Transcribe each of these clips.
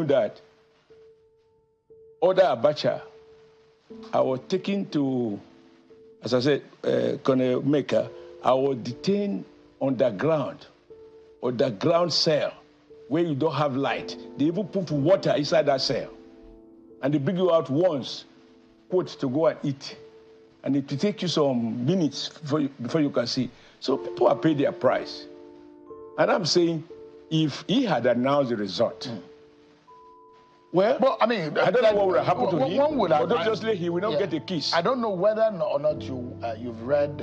that order Abacha, I was taken to, as I said, Colonel Maker, I was detained underground cell where you don't have light. They even put water inside that cell. And they bring you out once, quote, to go and eat. And it will take you some minutes before you can see. So people are paid their price. And I'm saying, if he had announced the result, well, I mean, I don't know what would have happened to him, but obviously he will not get a kiss. I don't know whether or not you've read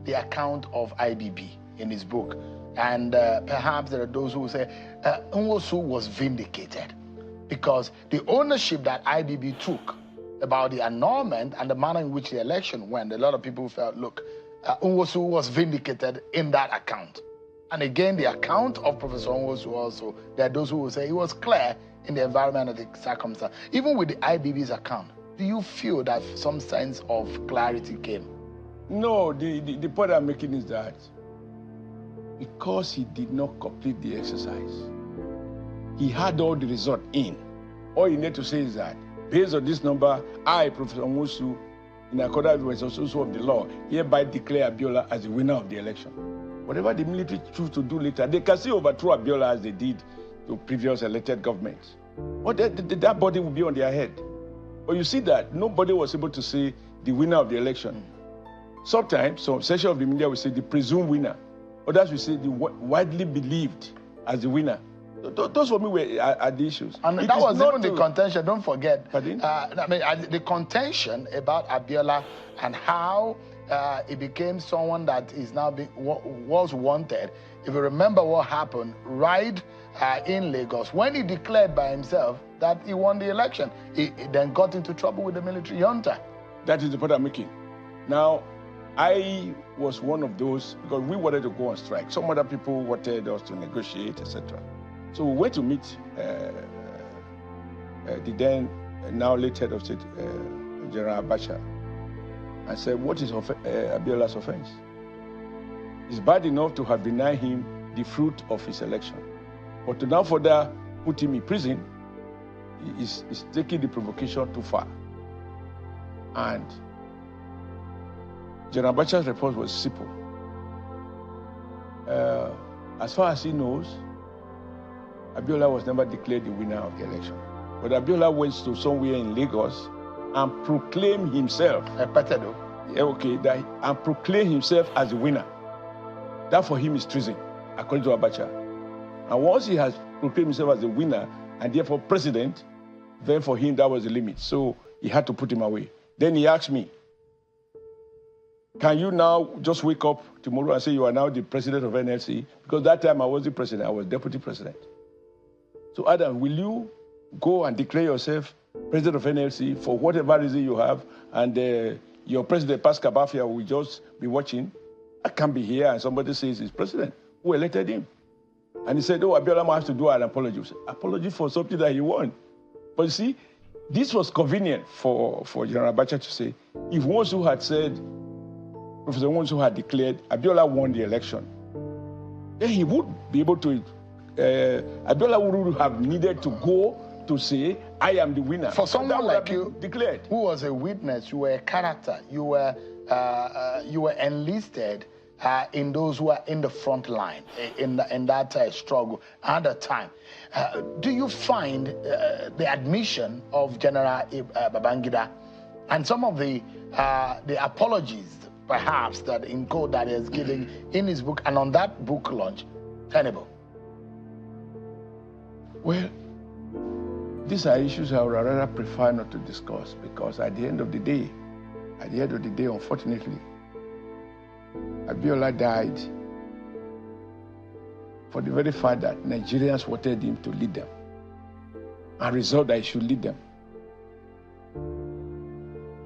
the account of IBB in his book. And perhaps there are those who say Nwosu was vindicated because the ownership that IBB took about the annulment and the manner in which the election went, a lot of people felt, look, Nwosu was vindicated in that account. And again, the account of Professor Nwosu also, there are those who will say it was clear in the environment of the circumstance. Even with the IBB's account, do you feel that some sense of clarity came? No, the point I'm making is that because he did not complete the exercise, he had all the result in. All you need to say is that, based on this number, I, Professor Nwosu, in accordance with the also of the law, hereby declare Abiola as the winner of the election. Whatever the military choose to do later, they can still overthrow Abiola as they did to previous elected governments. But that body will be on their head. But you see that nobody was able to say the winner of the election. Sometimes, some section of the media will say the presumed winner. Others will say the widely believed as the winner. Those for me are the issues. And that was even the contention, don't forget. The contention about Abiola and how he became someone that is now was wanted. If you remember what happened right in Lagos, when he declared by himself that he won the election, he then got into trouble with the military junta. That is the point I'm making. Now, I was one of those, because we wanted to go on strike. Some other people wanted us to negotiate, etc. So we went to meet the then now late head of state, General Abacha, and said, what is Abiola's offense? It's bad enough to have denied him the fruit of his election. But to now further put him in prison is taking the provocation too far. And General Abacha's report was simple. As far as he knows, Abiola was never declared the winner of the election. But Abiola went to somewhere in Lagos and proclaimed himself. And proclaimed himself as the winner. That for him is treason, according to Abacha. And once he has proclaimed himself as the winner and therefore president, then for him that was the limit. So he had to put him away. Then he asked me, can you now just wake up tomorrow and say you are now the president of NLC? Because that time I was the president, I was deputy president. So Adam, will you go and declare yourself president of NLC for whatever reason you have, and your president, Pascal Bafia, will just be watching? I can't be here and somebody says he's president. Who elected him? And he said, oh, Abiola has to do an apology. Apology for something that he won. But you see, this was convenient for General Abacha to say, if Nwosu had said, Professor Nwosu had declared Abiola won the election, then he would be able to, Abiola would have needed to go to say, I am the winner. For someone like you, declared, who was a witness, you were a character, you were enlisted in those who are in the front line, in that struggle at the time. Do you find the admission of General Babangida and some of the apologies, perhaps, that in code that he is giving in his book and on that book launch, tenable? Well, these are issues I would rather prefer not to discuss, because at the end of the day, unfortunately, Abiola died for the very fact that Nigerians wanted him to lead them and resolved that he should lead them.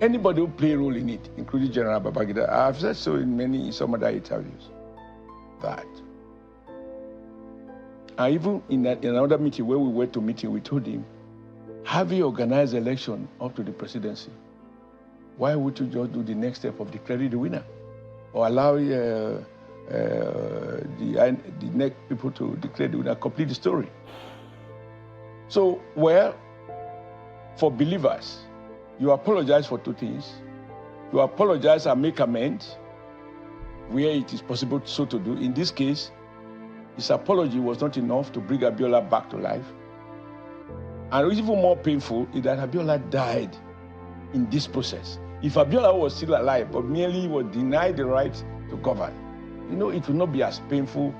Anybody who play a role in it, including General Babangida, I have said so in some other interviews, that. And even in another meeting where we went to meeting, we told him, have you organized election up to the presidency? Why would you just do the next step of declaring the winner? Or allow the next people to declare the winner, complete the story? So, well, for believers, you apologize for two things. You apologize and make amends where it is possible so to do. In this case, his apology was not enough to bring Abiola back to life. And even more painful is that Abiola died in this process. If Abiola was still alive, but merely was denied the right to govern, it will not be as painful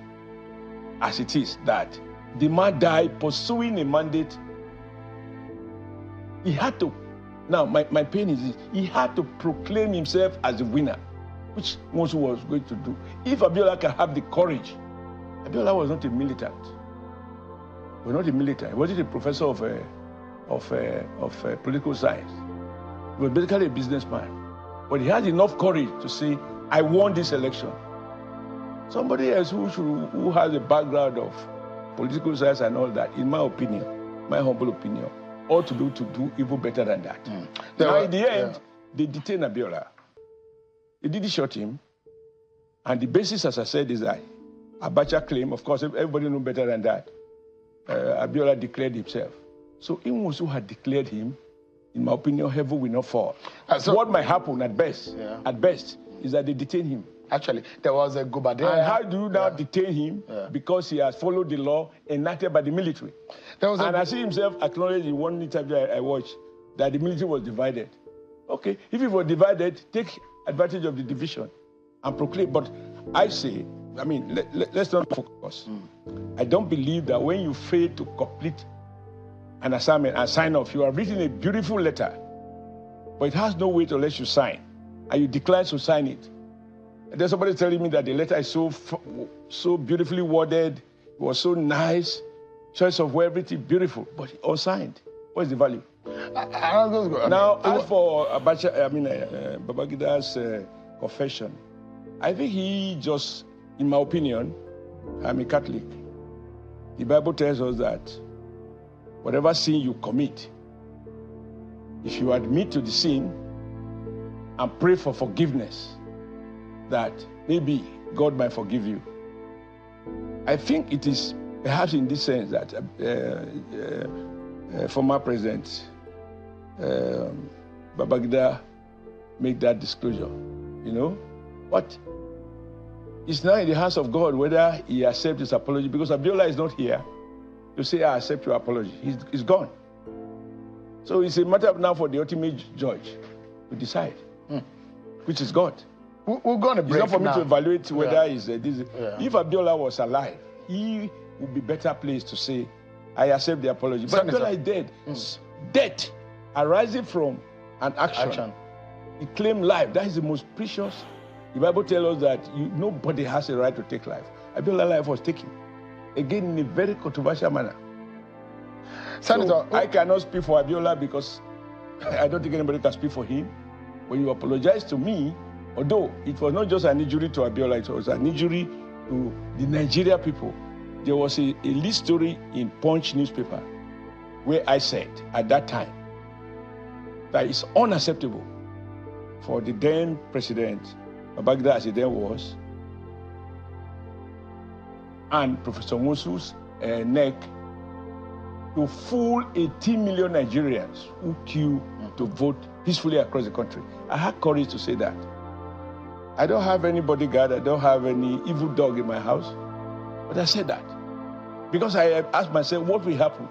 as it is that the man died pursuing a mandate. He had to. Now, my pain is this. He had to proclaim himself as a winner, which Nwosu was going to do. If Abiola can have the courage, Abiola was not a militant. He was not a militant. He wasn't a professor of political science. He was basically a businessman. But he had enough courage to say, I won this election. Somebody else who has a background of political science and all that, in my opinion, my humble opinion, ought to do even better than that. Now, in the end, they detained Abiola. They didn't shot him. And the basis, as I said, is that Abacha claim, of course, everybody knows better than that, Abiola declared himself. So Nwosu had declared him, in my opinion, heaven will not fall. So what might happen at best, is that they detain him. Actually, there was a Gobadea. And how do you now detain him? Because he has followed the law enacted by the military. And I see himself acknowledge in one interview I watched that the military was divided. Okay, if it was divided, take advantage of the division and proclaim. But I say, let's not focus. I don't believe that when you fail to complete an assignment and sign off, you have written a beautiful letter, but it has no weight unless you sign, and you decline to sign it. There's somebody telling me that the letter is so beautifully worded, it was so nice, choice of word, everything beautiful, but unsigned. What is the value? Now, as for Abacha, Babagida's confession, I think he just, in my opinion, I'm a Catholic. The Bible tells us that whatever sin you commit, if you admit to the sin and pray for forgiveness, that maybe God might forgive you. I think it is perhaps in this sense that former President Babangida made that disclosure, But it's now in the hands of God whether he accepts his apology, because Abiola is not here to say, I accept your apology. He's gone. So it's a matter now for the ultimate judge to decide, which is God. We're going to break. It's not for me to evaluate whether he's this. If Abiola was alive, he would be better placed to say, I accept the apology. But Abiola is dead. Death arising from an action. He claimed life. That is the most precious. The Bible tells us that nobody has a right to take life. Abiola's life was taken. Again, in a very controversial manner. Senator, I cannot speak for Abiola because I don't think anybody can speak for him. When you apologize to me, although it was not just an injury to Abiola, it was an injury to the Nigeria people. There was a lead story in Punch newspaper where I said at that time that it's unacceptable for the then president, Babangida as he then was, and Professor Nwosu's neck to fool 18 million Nigerians who queue to vote peacefully across the country. I had courage to say that. I don't have any bodyguard, I don't have any evil dog in my house, but I said that because I asked myself what will happen